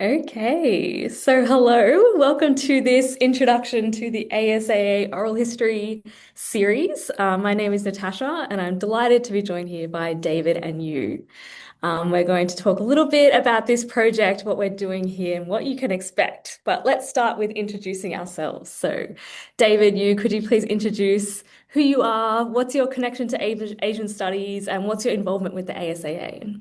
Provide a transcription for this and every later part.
Okay, so hello, welcome to this introduction to the ASAA Oral History series. My name is Natasha, and I'm delighted to be joined here by David and you. We're going to talk a little bit about this project, what we're doing here, and what you can expect. But let's start with introducing ourselves. So, David, could you please introduce who you are, what's your connection to Asian studies, and what's your involvement with the ASAA?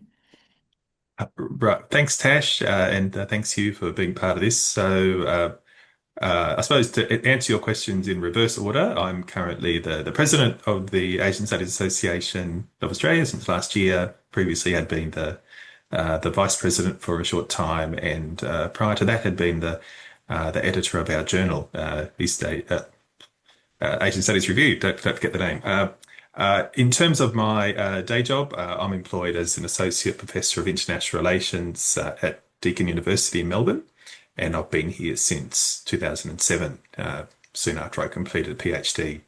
Right. Thanks, Tash, and thanks you for being part of this. I suppose to answer your questions in reverse order, I'm currently the president of the Asian Studies Association of Australia since last year. Previously, had been the vice president for a short time, and prior to that, had been the editor of our journal, Asian Studies Review. Don't forget the name. In terms of my day job, I'm employed as an associate professor of international relations at Deakin University in Melbourne, and I've been here since 2007, soon after I completed a PhD.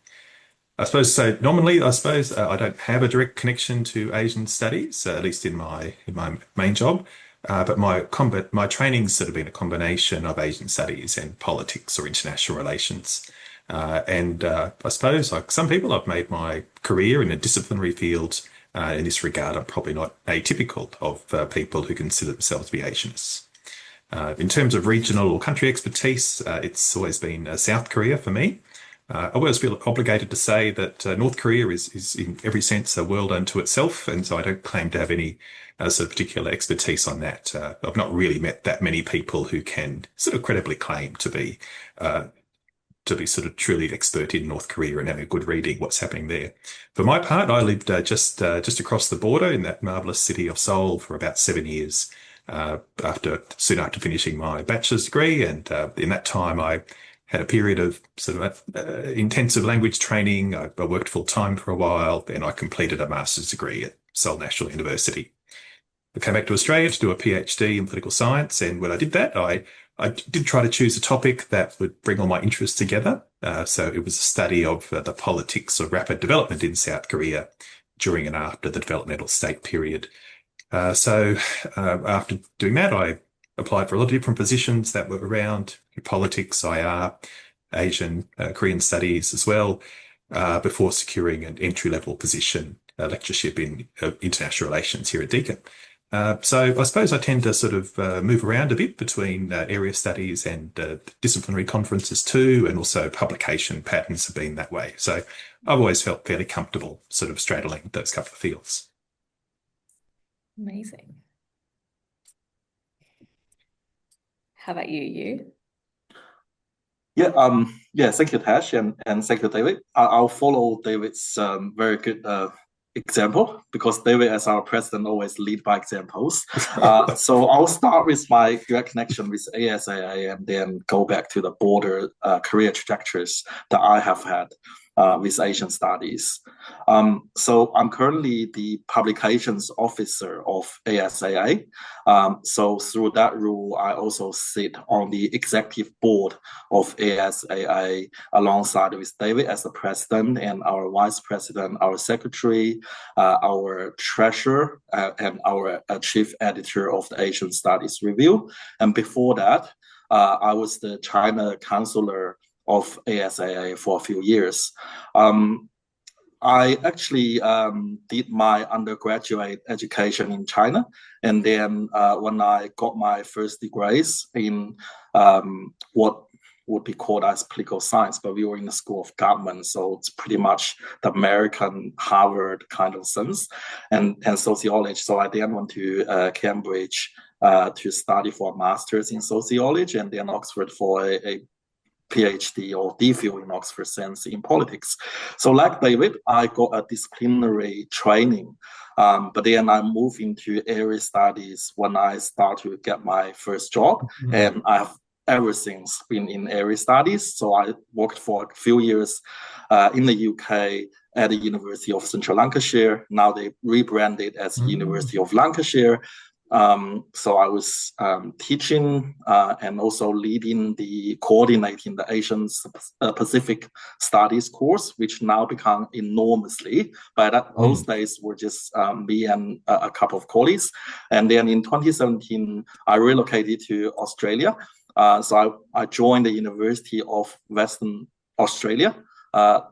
I suppose so. Nominally, I suppose I don't have a direct connection to Asian studies, at least in my main job. But my training's sort of been a combination of Asian studies and politics or international relations. And I suppose, like some people, I've made my career in a disciplinary field. In this regard, I'm probably not atypical of people who consider themselves to be Asianists. In terms of regional or country expertise, it's always been South Korea for me. I always feel obligated to say that North Korea is in every sense a world unto itself, and so I don't claim to have any sort of particular expertise on that. I've not really met that many people who can sort of credibly claim uh, to be sort of truly expert in North Korea and having a good reading what's happening there. For my part, I lived just across the border in that marvelous city of Seoul for about 7 years. Soon after finishing my bachelor's degree, and in that time I had a period of sort of intensive language training. I worked full time for a while, then I completed a master's degree at Seoul National University. I came back to Australia to do a PhD in political science, and when I did that, I did try to choose a topic that would bring all my interests together. So it was a study of the politics of rapid development in South Korea during and after the developmental state period. After doing that, I applied for a lot of different positions that were around politics, IR, Asian, Korean studies as well, before securing an entry-level position, a lectureship in international relations here at Deakin. So I suppose I tend to sort of move around a bit between area studies and disciplinary conferences too, and also publication patterns have been that way. So I've always felt fairly comfortable sort of straddling those couple of fields. Amazing. How about you? Thank you, Tash, and thank you, David. I'll follow David's very good example because David, as our president, always lead by examples. So I'll start with my direct connection with ASAA and then go back to the broader career trajectories that I have had with Asian studies. So I'm currently the publications officer of ASAA. So through that role, I also sit on the executive board of ASAA alongside with David as the president and our vice president, our secretary, our treasurer, and our chief editor of the Asian Studies Review. And before that, I was the China counselor of ASAA for a few years. I actually did my undergraduate education in China. And then when I got my first degrees in what would be called as political science, but we were in the School of Government. So it's pretty much the American Harvard kind of sense and sociology. So I then went to Cambridge to study for a master's in sociology and then Oxford for a PhD or DPhil in Oxford Sense in politics. So like David, I got a disciplinary training, but then I moved into area studies when I started to get my first job, and I have ever since been in area studies. So I worked for a few years in the UK at the University of Central Lancashire. Now they rebranded as University of Lancashire. So I was teaching and also coordinating the Asian Pacific Studies course, which now become enormously. But those days were just me and a couple of colleagues. And then in 2017, I relocated to Australia. So I joined the University of Western Australia.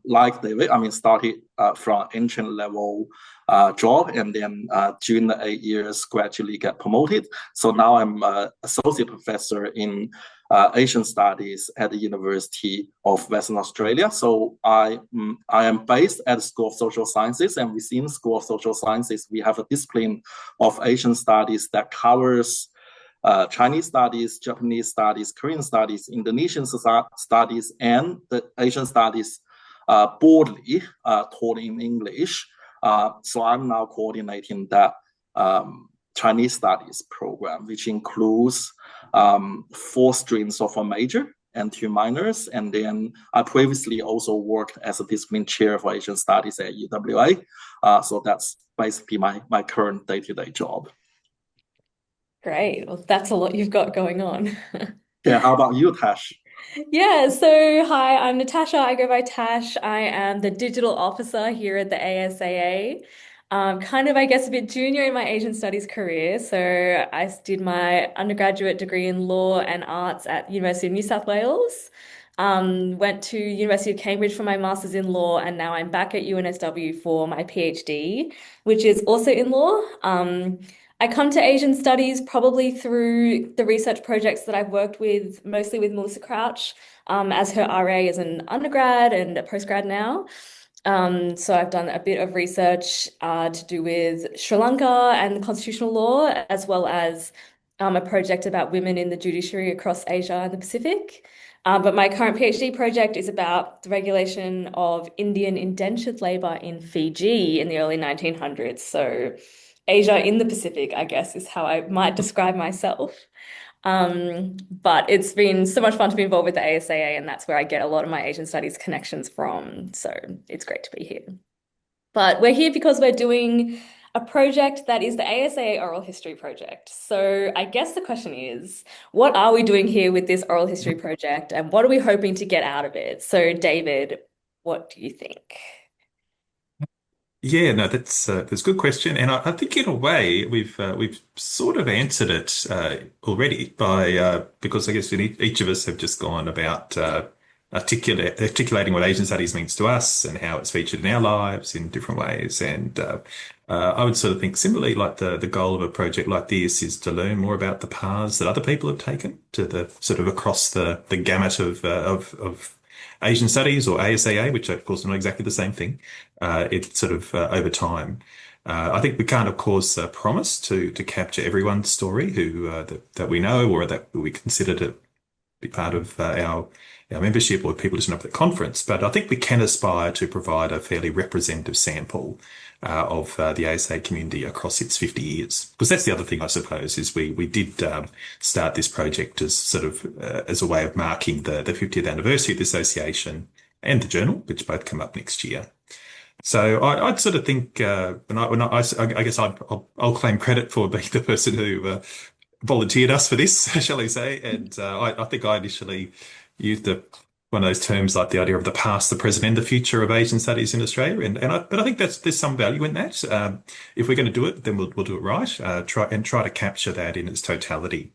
Like David, started from entry level job, and then during the 8 years gradually get promoted. So now I'm associate professor in Asian Studies at the University of Western Australia. So I am based at the School of Social Sciences, and within School of Social Sciences, we have a discipline of Asian Studies that covers Chinese studies, Japanese studies, Korean studies, Indonesian studies, and the Asian studies broadly taught in English. So I'm now coordinating that Chinese studies program, which includes 4 streams of a major and 2 minors. And then I previously also worked as a discipline chair for Asian studies at UWA. So that's basically my current day-to-day job. Great. Well, that's a lot you've got going on. Yeah, how about you, Tash? Yeah, so hi, I'm Natasha. I go by Tash. I am the digital officer here at the ASAA. Kind of, I guess, a bit junior in my Asian studies career. So I did my undergraduate degree in law and arts at University of New South Wales. Went to University of Cambridge for my master's in law, and now I'm back at UNSW for my PhD, which is also in law. I come to Asian studies probably through the research projects that I've worked with, mostly with Melissa Crouch, as her RA as an undergrad and a postgrad now. So I've done a bit of research to do with Sri Lanka and constitutional law, as well as a project about women in the judiciary across Asia and the Pacific. But my current PhD project is about the regulation of Indian indentured labor in Fiji in the early 1900s. So Asia in the Pacific, I guess, is how I might describe myself. But it's been so much fun to be involved with the ASAA, and that's where I get a lot of my Asian studies connections from. So it's great to be here. But we're here because we're doing a project that is the ASAA Oral History Project. So I guess the question is, what are we doing here with this oral history project, and what are we hoping to get out of it? So David, what do you think? Yeah, no, that's a good question, and I think in a way we've sort of answered it already by because I guess each of us have just gone about articulating what Asian studies means to us and how it's featured in our lives in different ways. And I would sort of think similarly, like the goal of a project like this is to learn more about the paths that other people have taken to the sort of across the gamut of Asian studies or ASAA, which of course are not exactly the same thing. It's sort of over time. I think we can't, of course, promise to capture everyone's story who that we know or that we consider to be part of our membership or people listening up at the conference. But I think we can aspire to provide a fairly representative sample of the ASA community across its 50 years. Because that's the other thing, I suppose, is we did start this project as sort of as a way of marking the 50th anniversary of the association and the journal, which both come up next year. So I'd sort of think, I guess I'll claim credit for being the person who volunteered us for this, shall we say? And I think I initially used one of those terms like the idea of the past, the present, and the future of Asian studies in Australia. But I think there's some value in that. If we're going to do it, then we'll do it right. Try to capture that in its totality.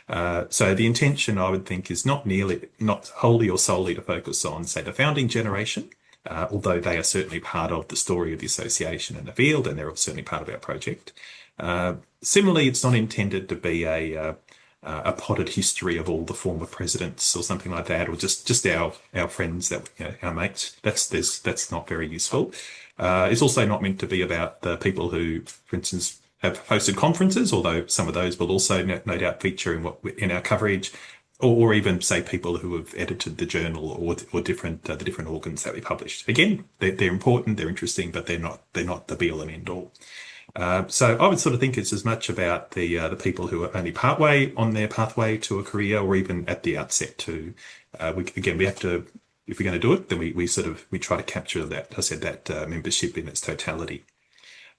So the intention, I would think, is not wholly or solely to focus on, say, the founding generation, although they are certainly part of the story of the association and the field, and they're certainly part of our project. Similarly, it's not intended to be a potted history of all the former presidents or something like that, or just our friends our mates. That's not very useful. It's also not meant to be about the people who, for instance, have hosted conferences, although some of those will also no doubt feature in our coverage, or even say people who have edited the journal or the different organs that we published. Again, they're important, they're interesting, but they're not the be all and end all. So I would sort of think it's as much about the people who are only partway on their pathway to a career, or even at the outset too. We have to, if we're going to do it, then we try to capture that. I said that membership in its totality.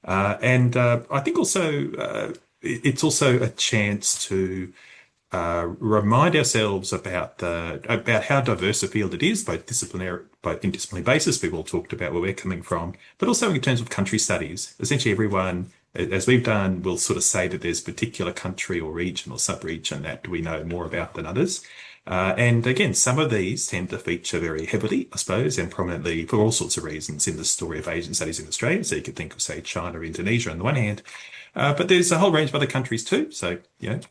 And I think also it's also a chance to remind ourselves about how diverse a field it is, both in disciplinary basis. We've all talked about where we're coming from, but also in terms of country studies. Essentially, everyone, as we've done, will sort of say that there's a particular country or region or sub-region that we know more about than others. And again, some of these tend to feature very heavily, I suppose, and prominently for all sorts of reasons in the story of Asian studies in Australia. So you could think of, say, China, Indonesia on the one hand, but there's a whole range of other countries too. So,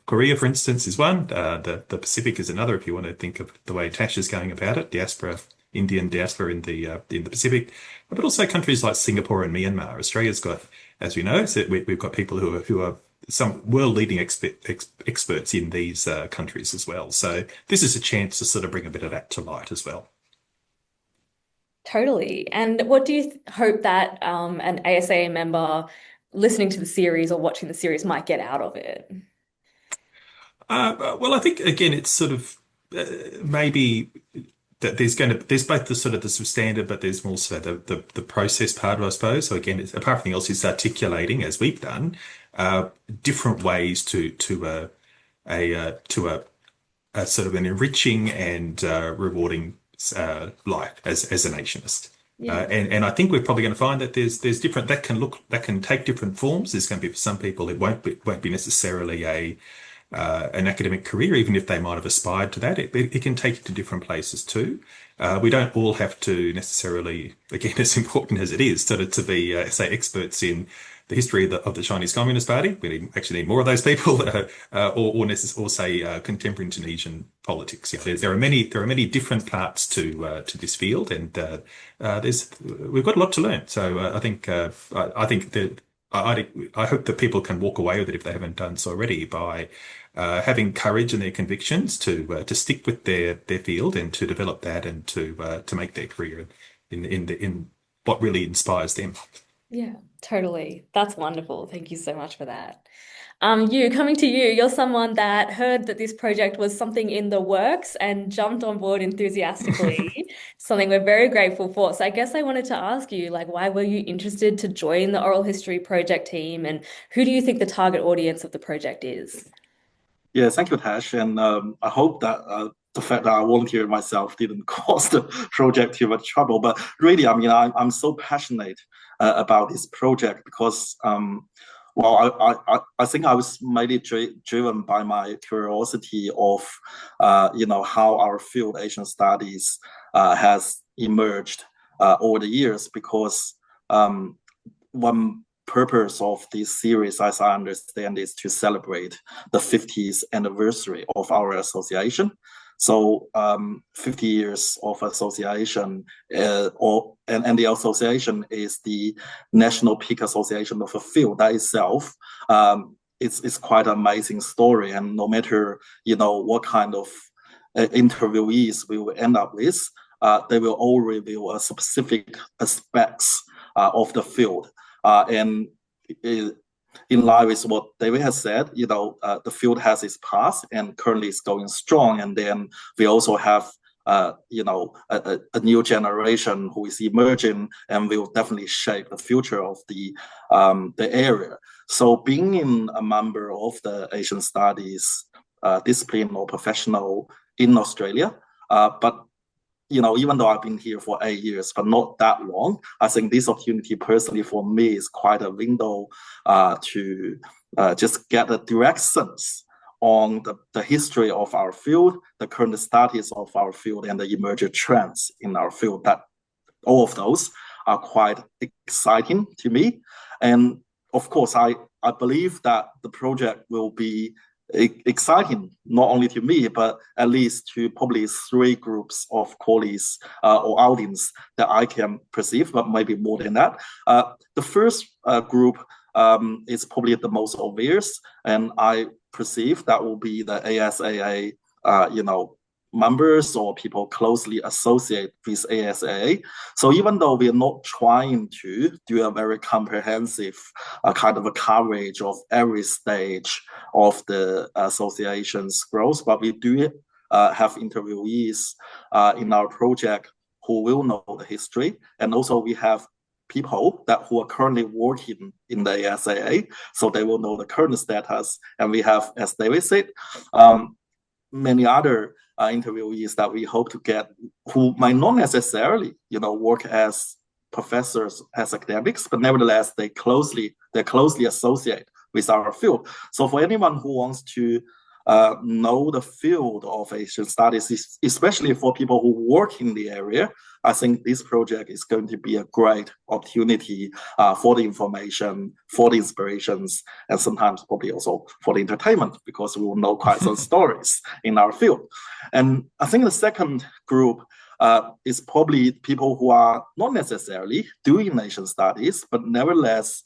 Korea, for instance, is one. The Pacific is another. If you want to think of the way Tash is going about it, diaspora, Indian diaspora in the Pacific, but also countries like Singapore and Myanmar. Australia's got, as we know, so we've got people who are some world-leading experts in these countries as well. So this is a chance to sort of bring a bit of that to light as well. Totally. And what do you hope that an ASAA member listening to the series or watching the series might get out of it? Well, I think again, it's sort of maybe that there's both the sort of the substandard, but there's also the process part of it, I suppose. So again, apart from anything else, it's articulating as we've done different ways to a sort of an enriching and rewarding life as a nationalist. Yeah. And I think we're probably going to find that there's different that can take different forms. There's going to be for some people it won't be necessarily an academic career, even if they might have aspired to that. It can take you to different places too. We don't all have to necessarily, again, as important as it is, to be, say, experts in the history of the Chinese Communist Party. We actually need more of those people, or say contemporary Indonesian politics. There are many different parts to this field, and we've got a lot to learn. So I think that I hope that people can walk away with it if they haven't done so already by having courage in their convictions to stick with their field and to develop that and to make their career in what really inspires them. Yeah, totally. That's wonderful. Thank you so much for that. Coming to you, you're someone that heard that this project was something in the works and jumped on board enthusiastically, something we're very grateful for. So I guess I wanted to ask you, like, why were you interested to join the oral history project team, and who do you think the target audience of the project is? Yeah, thank you, Tash. And I hope that the fact that I volunteered myself didn't cause the project too much trouble. But really, I mean, I'm so passionate about this project because, well, I think I was mainly driven by my curiosity of, how our field Asian studies has emerged over the years. Because one purpose of this series, as I understand, is to celebrate the 50th anniversary of our association. So 50 years of association, and the association is the National Peak Association of a Field. That itself, it's quite an amazing story. And no matter what kind of interviewees we will end up with, they will all reveal a specific aspects of the field. And in line with what David has said, the field has its past and currently is going strong. And then we also have, a new generation who is emerging and will definitely shape the future of the area. So being a member of the Asian Studies discipline or professional in Australia, but even though I've been here for 8 years, but not that long, I think this opportunity personally for me is quite a window to just get a direct sense on the history of our field, the current status of our field, and the emerging trends in our field. That all of those are quite exciting to me. And of course, I believe that the project will be exciting not only to me, but at least to probably 3 groups of colleagues or audience that I can perceive, but maybe more than that. The first group is probably the most obvious, and I perceive that will be the ASAA, members or people closely associated with ASAA. So even though we are not trying to do a very comprehensive kind of a coverage of every stage of the association's growth, but we do have interviewees in our project who will know the history. And also we have people that who are currently working in the ASAA, so they will know the current status. And we have, as David said, many other interviewees that we hope to get who might not necessarily, work as professors, as academics, but nevertheless they're closely associated with our field. So for anyone who wants to know the field of Asian studies, especially for people who work in the area, I think this project is going to be a great opportunity for the information, for the inspirations, and sometimes probably also for the entertainment, because we will know quite some stories in our field. And I think the second group is probably people who are not necessarily doing Asian studies, but nevertheless,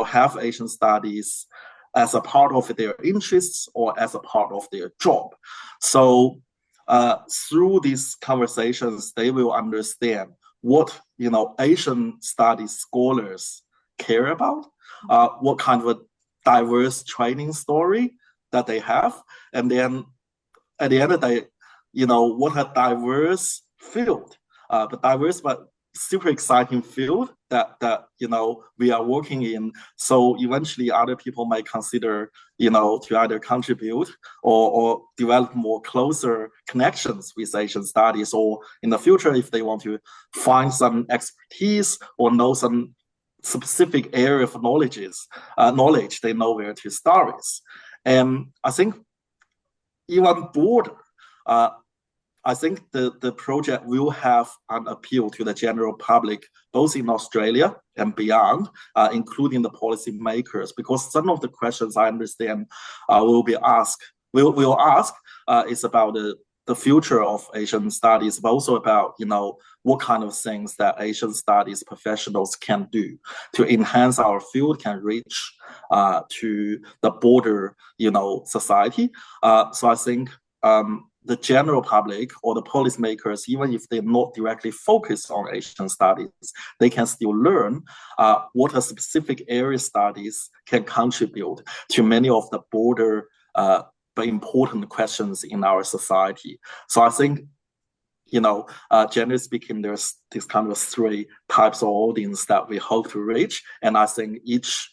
have Asian studies as a part of their interests or as a part of their job. So through these conversations, they will understand what Asian studies scholars care about, what kind of a diverse training story that they have, and then at the end of the day, what a diverse field, but diverse but super exciting field that we are working in. So eventually other people might consider to either contribute or develop more closer connections with Asian studies, or in the future if they want to find some expertise or know some specific area of knowledge, they know where to start with. And I think even broader, I think the project will have an appeal to the general public, both in Australia and beyond, including the policymakers, because some of the questions I understand will ask is about the future of Asian studies, but also about what kind of things that Asian studies professionals can do to enhance our field, can reach to the broader society. So I think the general public or the policymakers, even if they're not directly focused on Asian studies, they can still learn what a specific area studies can contribute to many of the broader but important questions in our society. So I think, generally speaking, there's this kind of three types of audience that we hope to reach. And I think each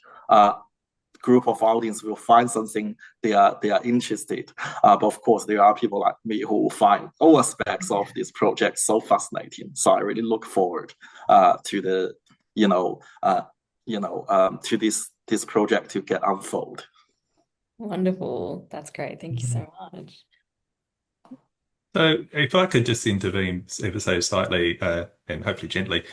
group of audience will find something they are interested. But of course, there are people like me who will find all aspects of this project so fascinating. So I really look forward to the to this project to get unfold. Wonderful. That's great. Thank you so much. So if I could just intervene ever so slightly and hopefully gently.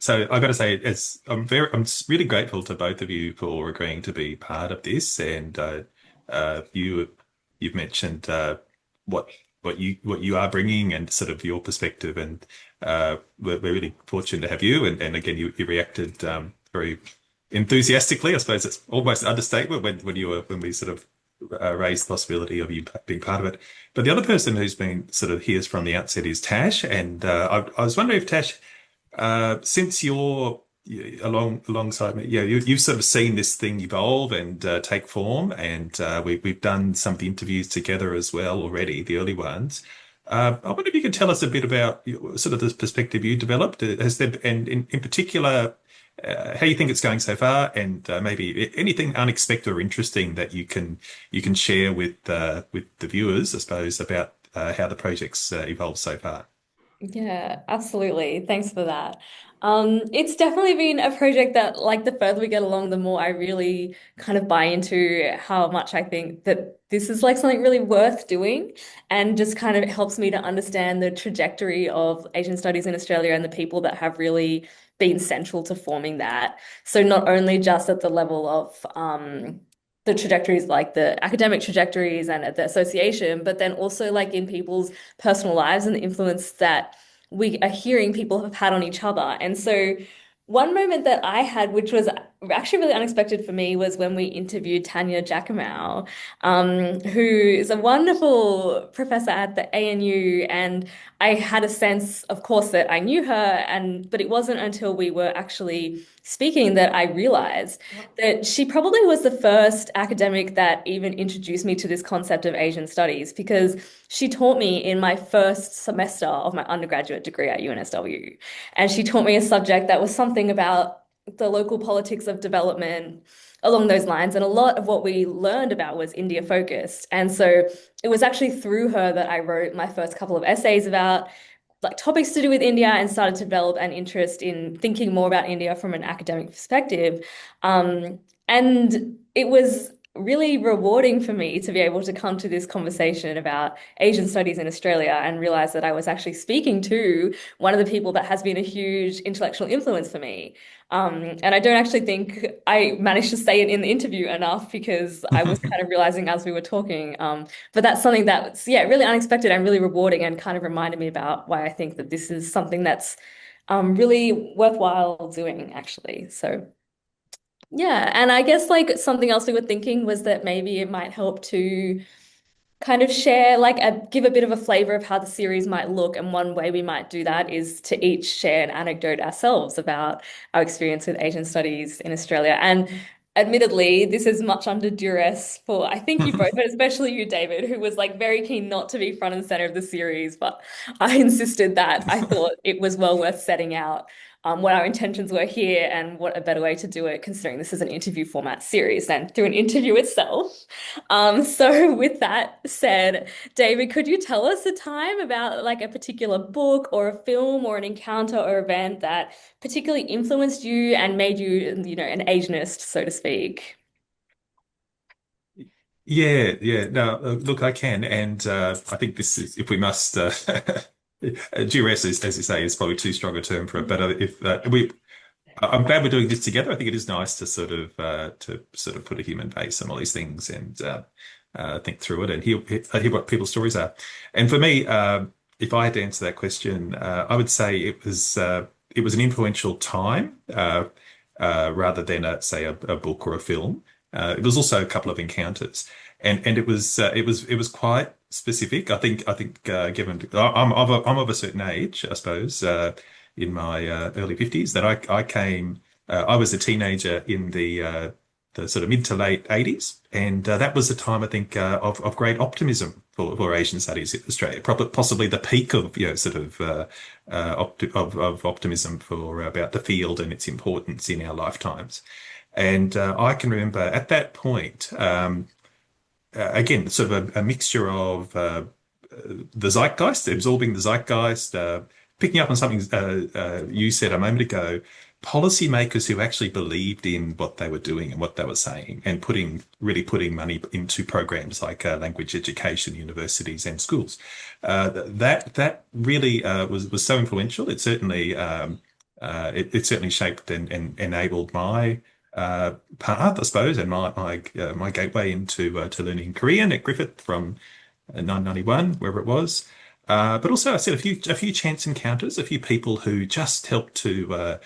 So I've got to say, I'm really grateful to both of you for agreeing to be part of this. And you've mentioned what you are bringing and sort of your perspective, and we're really fortunate to have you. And again, you reacted very enthusiastically. I suppose it's almost an understatement when we sort of raised the possibility of you being part of it. But the other person who's been sort of here from the outset is Tash, and I was wondering if Tash, since you're alongside me, you've sort of seen this thing evolve and take form, and we've done some of the interviews together as well already, the early ones. I wonder if you could tell us a bit about sort of this perspective you developed. Has there, and in particular, how you think it's going so far, and maybe anything unexpected or interesting that you can share with the viewers, I suppose, about how the project's evolved so far. Yeah, absolutely. Thanks for that. It's definitely been a project that, like, the further we get along, the more I really kind of buy into how much I think that this is like something really worth doing, and just kind of helps me to understand the trajectory of Asian studies in Australia and the people that have really been central to forming that. So not only just at the level of the trajectories, like the academic trajectories and at the association, but then also like in people's personal lives and the influence that we are hearing people have had on each other. And so one moment that I had, which was actually really unexpected for me was when we interviewed Tanya Giacomo, who is a wonderful professor at the ANU, and I had a sense, of course, that I knew her, and but it wasn't until we were actually speaking that I realized that she probably was the first academic that even introduced me to this concept of Asian studies because she taught me in my first semester of my undergraduate degree at UNSW. And she taught me a subject that was something about the local politics of development along those lines. And a lot of what we learned about was India focused. And so it was actually through her that I wrote my first couple of essays about like topics to do with India and started to develop an interest in thinking more about India from an academic perspective. And it was really rewarding for me to be able to come to this conversation about Asian studies in Australia and realize that I was actually speaking to one of the people that has been a huge intellectual influence for me. And I don't actually think I managed to say it in the interview enough because I was kind of realizing as we were talking. But that's something that's, yeah, really unexpected and really rewarding and kind of reminded me about why I think that this is something that's really worthwhile doing, actually. So, yeah. And I guess like something else we were thinking was that maybe it might help to kind of share, like, give a bit of a flavor of how the series might look. And one way we might do that is to each share an anecdote ourselves about our experience with Asian studies in Australia. And admittedly, this is much under duress for, I think you both, but especially you, David, who was like very keen not to be front and center of the series. But I insisted that I thought it was well worth setting out. What our intentions were here, and what a better way to do it, considering this is an interview format series than through an interview itself. So with that said, David, could you tell us a time about like a particular book or a film or an encounter or event that particularly influenced you and made you, an Asianist, so to speak? Yeah, yeah. No, look, I can, and I think this is if we must. Duress, as you say, is probably too strong a term for it. But if we, I'm glad we're doing this together. I think it is nice to sort of put a human face on all these things and think through it and hear what people's stories are. And for me, if I had to answer that question, I would say it was an influential time rather than say a book or a film. It was also a couple of encounters, and it was quite specific. I think given I'm of a certain age, I suppose, in my early 50s, that I came. I was a teenager in the sort of mid to late 80s, and that was a time I think of great optimism for Asian studies in Australia. Probably possibly the peak of sort of of optimism for about the field and its importance in our lifetimes. And I can remember at that point, again, sort of a mixture of the zeitgeist, absorbing the zeitgeist, picking up on something you said a moment ago, policymakers who actually believed in what they were doing and what they were saying, and really putting money into programs like language education, universities, and schools. That really was so influential. It certainly it certainly shaped and enabled my path, I suppose, and my gateway into to learning Korean at Griffith from 991, wherever it was. But also, I said a few chance encounters, a few people who just helped to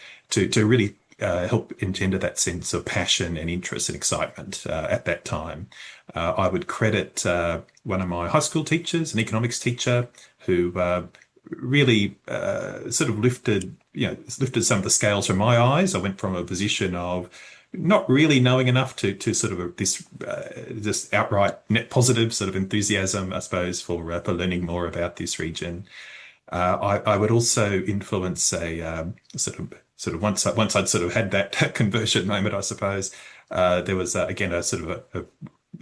really help engender that sense of passion and interest and excitement at that time. I would credit one of my high school teachers, an economics teacher, who really sort of lifted some of the scales from my eyes. I went from a position of not really knowing enough to sort of this just outright net positive sort of enthusiasm, I suppose, for learning more about this region. I would also influence a sort of once I'd sort of had that conversion moment, I suppose. There was again a sort of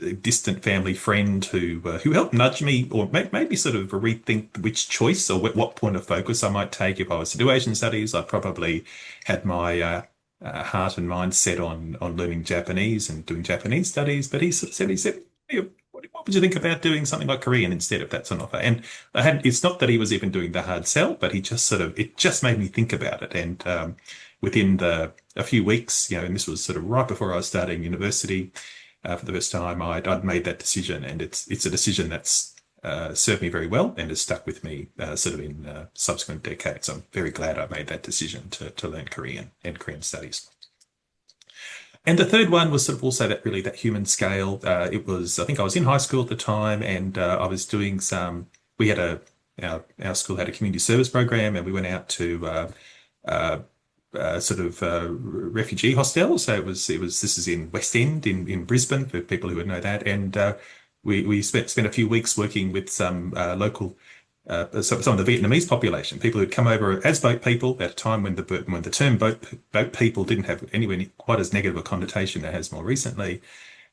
a distant family friend who helped nudge me or maybe sort of rethink which choice or what point of focus I might take if I was to do Asian studies. I probably had my heart and mind set on learning Japanese and doing Japanese studies, but he sort of said, "Hey, what would you think about doing something like Korean instead if that's an offer?" And it's not that he was even doing the hard sell, but he just it just made me think about it. And within a few weeks, and this was sort of right before I was starting university for the first time, I'd made that decision, and it's a decision that's served me very well and has stuck with me sort of in subsequent decades. I'm very glad I made that decision to learn Korean and Korean studies. And the third one was sort of also that human scale. It was, I think I was in high school at the time, and I was doing we had our school had a community service program, and we went out to uh, refugee hostels. So this is in West End in Brisbane for people who would know that, and we spent a few weeks working with some local. Some of the Vietnamese population, people who'd come over as boat people at a time when the term boat people didn't have anywhere quite as negative a connotation it has more recently,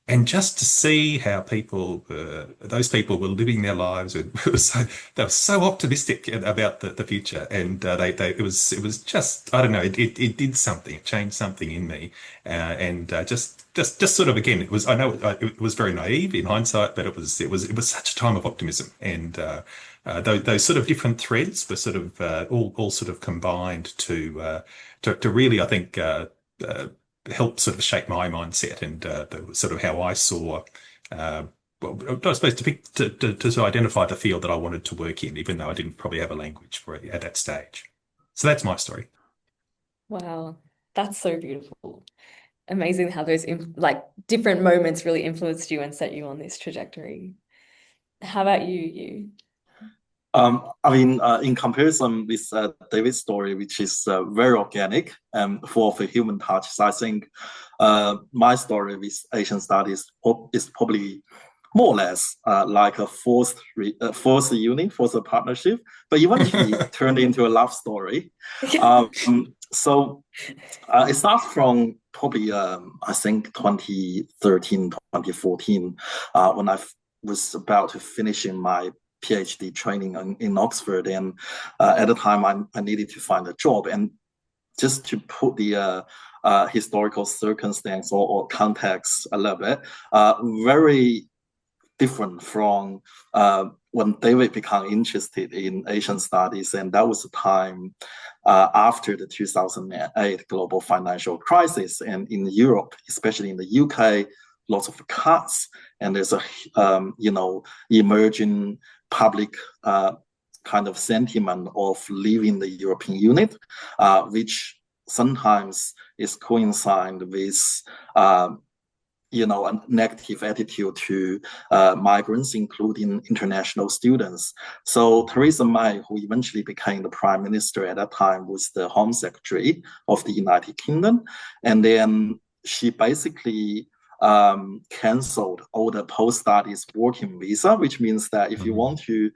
and just to see how those people were living their lives, they were so optimistic about the future, and it was just, I don't know, it did something, it changed something in me, and just sort of, again, I know it was very naive in hindsight, but it was such a time of optimism, and those sort of different threads were sort of all sort of combined to really, I think. Help sort of shape my mindset and the sort of how I saw, well, I suppose to identify the field that I wanted to work in, even though I didn't probably have a language for it at that stage. So that's my story. Wow, that's so beautiful. Amazing how those like different moments really influenced you and set you on this trajectory. How about you? In comparison with David's story, which is very organic and full of a human touch, so I think my story with Asian studies is probably more or less like a forced union, forced partnership, but eventually turned into a love story. Um, so it starts from probably, I think, 2013, 2014, when I was about to finish in my PhD training in Oxford. And at the time, I needed to find a job. And just to put the historical circumstance or context a little bit, very different from when David became interested in Asian studies, and that was the time after the 2008 global financial crisis, and in Europe, especially in the UK, lots of cuts, and there's a emerging public kind of sentiment of leaving the European Union, which sometimes is coincide with a negative attitude to migrants, including international students. So Theresa May, who eventually became the prime minister at that time, was the Home Secretary of the United Kingdom. And then she basically canceled all the post-studies working visa, which means that if you want to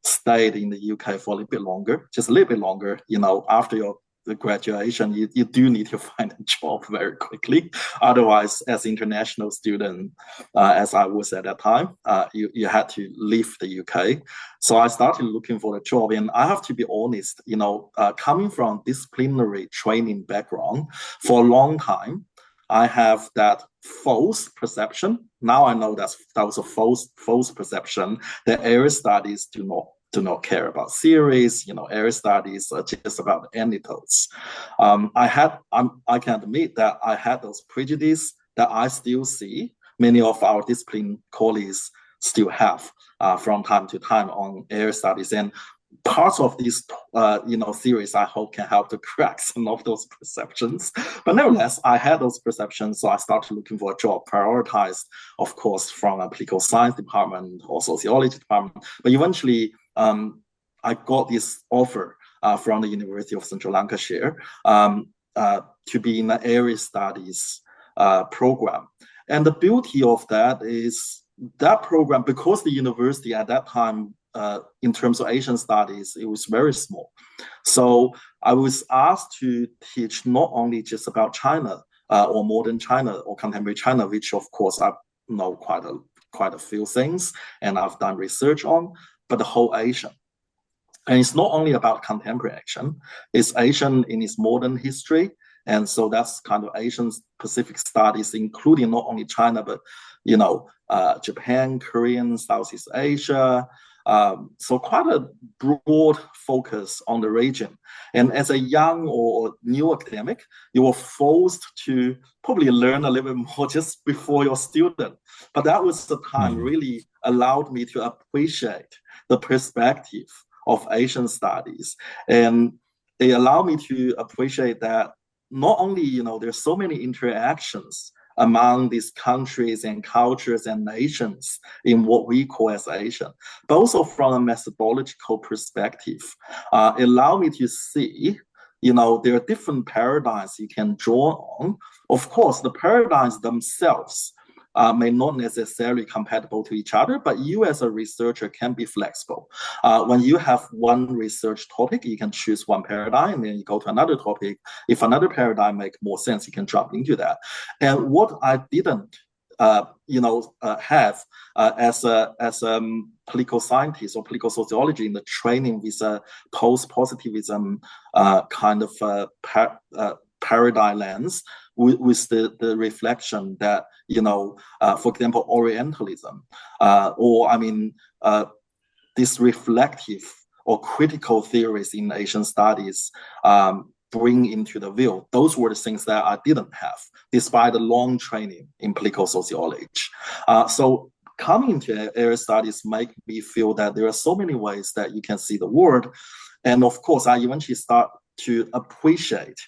stay in the UK for a little bit longer, just a little bit longer, after your graduation, you do need to find a job very quickly. Otherwise, as international student, as I was at that time, you had to leave the UK. So I started looking for a job, and I have to be honest, coming from disciplinary training background for a long time, I have that false perception. Now I know that was a false perception that area studies do not care about theories. Area studies are just about anecdotes. I can admit that I had those prejudices that I still see many of our discipline colleagues still have from time to time on area studies. And parts of these, theories, I hope can help to correct some of those perceptions. But nevertheless, I had those perceptions, so I started looking for a job, prioritized, of course, from a political science department or sociology department. But eventually, I got this offer from the University of Central Lancashire to be in the area studies program. And the beauty of that is that program, because the university at that time, in terms of Asian studies, it was very small. So I was asked to teach not only just about China or modern China or contemporary China, which of course I know quite a few things and I've done research on, but the whole Asian. And it's not only about contemporary Asian, it's Asian in its modern history. And so that's kind of Asian Pacific studies, including not only China, but, Japan, Korean, Southeast Asia. So quite a broad focus on the region. And as a young or new academic, you were forced to probably learn a little bit more just before your student. But that was the time really allowed me to appreciate the perspective of Asian studies. And it allowed me to appreciate that not only, there's so many interactions among these countries and cultures and nations in what we call as Asian, but also from a methodological perspective, allow me to see, there are different paradigms you can draw on. Of course, the paradigms themselves may not necessarily compatible to each other, but you as a researcher can be flexible. When you have one research topic, you can choose one paradigm, and then you go to another topic. If another paradigm makes more sense, you can jump into that. And what I didn't have as a political scientist or political sociology in the training with a post-positivism kind of paradigm lens, with the reflection that, for example, Orientalism, this reflective or critical theories in Asian studies bring into the view. Those were the things that I didn't have, despite the long training in political sociology. So coming into area studies make me feel that there are so many ways that you can see the world. And of course, I eventually start to appreciate,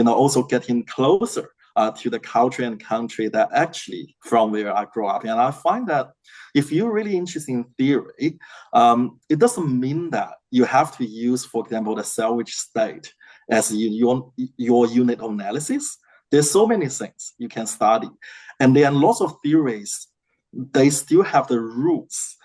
also getting closer to the culture and country that actually from where I grew up. And I find that if you're really interested in theory, it doesn't mean that you have to use, for example, the salvage state as your unit of analysis. There's so many things you can study. And then lots of theories, they still have the roots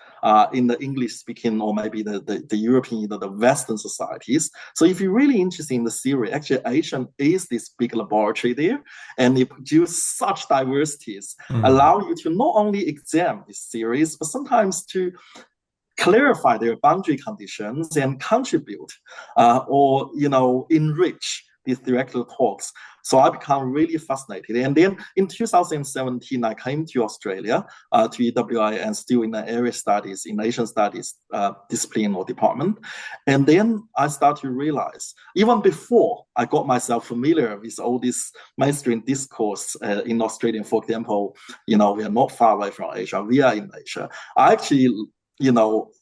in the English-speaking or maybe the European, the Western societies. So if you're really interested in the theory, actually Asian is this big laboratory there, and it produces such diversities, allow you to not only examine these theories, but sometimes to clarify their boundary conditions and contribute or enrich these theoretical talks. So I become really fascinated. And then in 2017, I came to Australia, to EWI, and still in the area studies, in Asian studies discipline or department. And then I started to realize, even before I got myself familiar with all this mainstream discourse in Australia, for example, we are not far away from Asia, we are in Asia. I actually,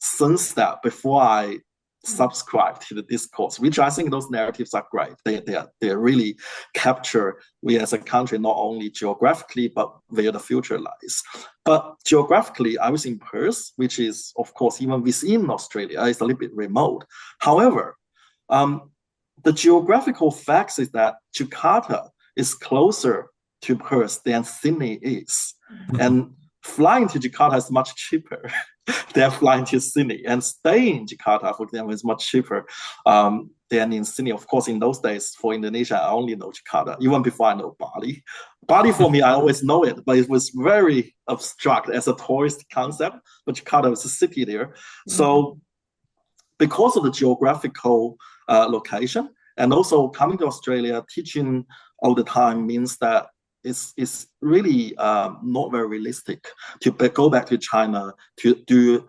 since that, before I subscribe to the discourse, which I think those narratives are great. They really capture we as a country, not only geographically, but where the future lies. But geographically, I was in Perth, which is, of course, even within Australia, it's a little bit remote. However, the geographical facts is that Jakarta is closer to Perth than Sydney is. And flying to Jakarta is much cheaper than flying to Sydney. And staying in Jakarta, for example, is much cheaper than in Sydney. Of course, in those days, for Indonesia, I only know Jakarta, even before I know Bali. Bali, for me, I always know it, but it was very abstract as a tourist concept. But Jakarta is a city there. So because of the geographical location, and also coming to Australia, teaching all the time means that it's really not very realistic to go back to China to do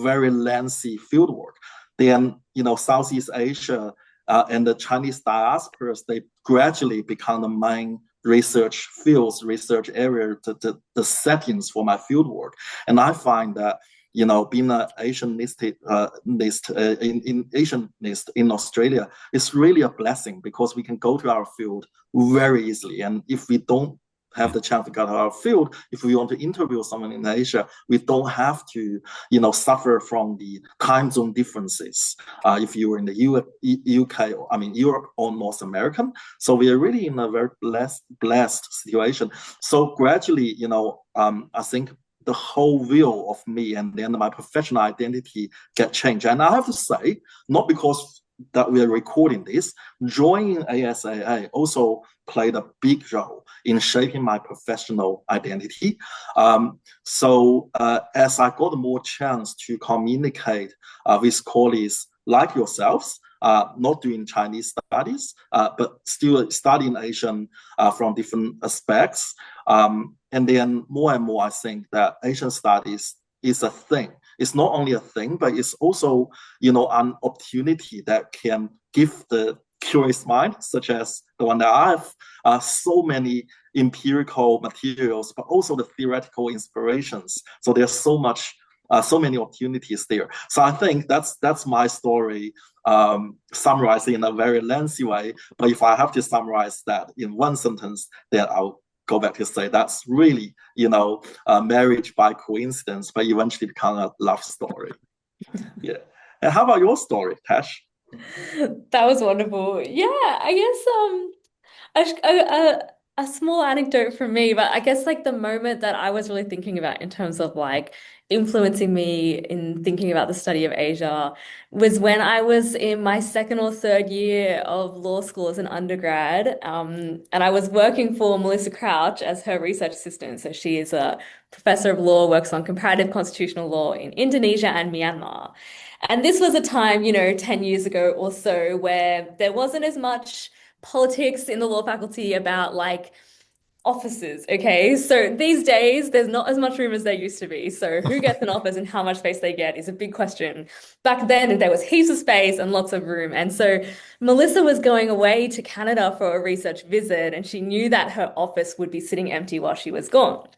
very lengthy field work. Then Southeast Asia and the Chinese diasporas, they gradually become the main research fields, research area, the settings for my field work. And I find that being an Asianist in Australia is really a blessing, because we can go to our field very easily. And if we don't have the chance to go to our field, if we want to interview someone in Asia, we don't have to, suffer from the time zone differences. If you were in the UK, or Europe or North American, so we are really in a very blessed situation. So gradually, I think the whole view of me and then my professional identity get changed. And I have to say, not because that we are recording this, joining ASAA also played a big role in shaping my professional identity. So as I got more chance to communicate with colleagues like yourselves, not doing Chinese studies, but still studying Asian from different aspects. And then more and more, I think that Asian studies is a thing. It's not only a thing, but it's also, an opportunity that can give the curious mind, such as the one that I have, so many empirical materials, but also the theoretical inspirations. So there's so many opportunities there. So I think that's my story, summarized in a very lengthy way. But if I have to summarize that in one sentence, then I'll go back to say that's really, marriage by coincidence, but eventually become a love story. Yeah. And how about your story, Tash? That was wonderful. Yeah, I guess a small anecdote from me, but I guess like the moment that I was really thinking about in terms of like influencing me in thinking about the study of Asia was when I was in my second or third year of law school as an undergrad, and I was working for Melissa Crouch as her research assistant. So she is a professor of law, works on comparative constitutional law in Indonesia and Myanmar. And this was a time, 10 years ago or so, where there wasn't as much politics in the law faculty about like offices. Okay. So these days, there's not as much room as there used to be. So who gets an office and how much space they get is a big question. Back then, there was heaps of space and lots of room. And so Melissa was going away to Canada for a research visit, and she knew that her office would be sitting empty while she was gone.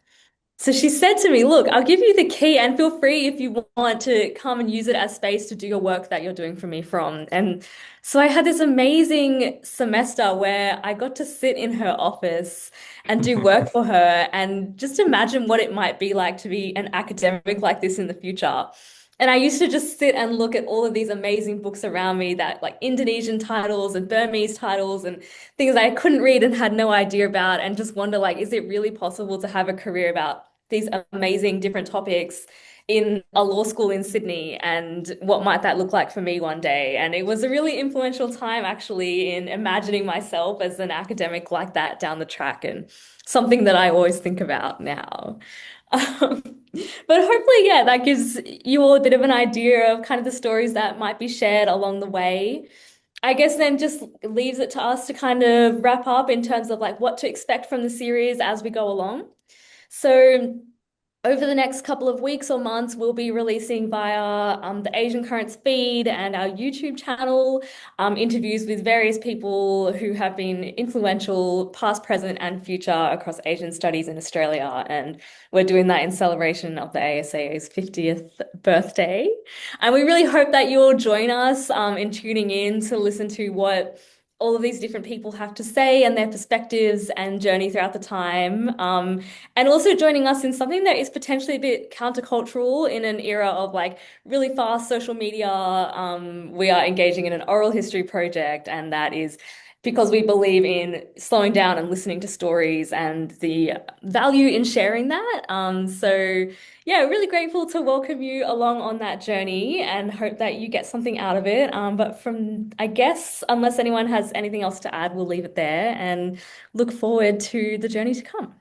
So she said to me, look, I'll give you the key and feel free if you want to come and use it as space to do your work that you're doing for me from. And so I had this amazing semester where I got to sit in her office and do work for her and just imagine what it might be like to be an academic like this in the future. And I used to just sit and look at all of these amazing books around me that like Indonesian titles and Burmese titles and things I couldn't read and had no idea about, and just wonder like, is it really possible to have a career about these amazing different topics in a law school in Sydney, and what might that look like for me one day? And it was a really influential time actually in imagining myself as an academic like that down the track, and something that I always think about now. Um, but hopefully, yeah, that gives you all a bit of an idea of kind of the stories that might be shared along the way. I guess then just leaves it to us to kind of wrap up in terms of like what to expect from the series as we go along. So over the next couple of weeks or months, we'll be releasing via the Asian Currents feed and our YouTube channel interviews with various people who have been influential, past, present, and future across Asian studies in Australia. And we're doing that in celebration of the ASAA's 50th birthday. And we really hope that you'll join us in tuning in to listen to what all of these different people have to say and their perspectives and journey throughout the time. And also joining us in something that is potentially a bit countercultural in an era of like really fast social media. We are engaging in an oral history project, and that is because we believe in slowing down and listening to stories and the value in sharing that. So yeah, really grateful to welcome you along on that journey and hope that you get something out of it. But from, I guess, unless anyone has anything else to add, we'll leave it there and look forward to the journey to come.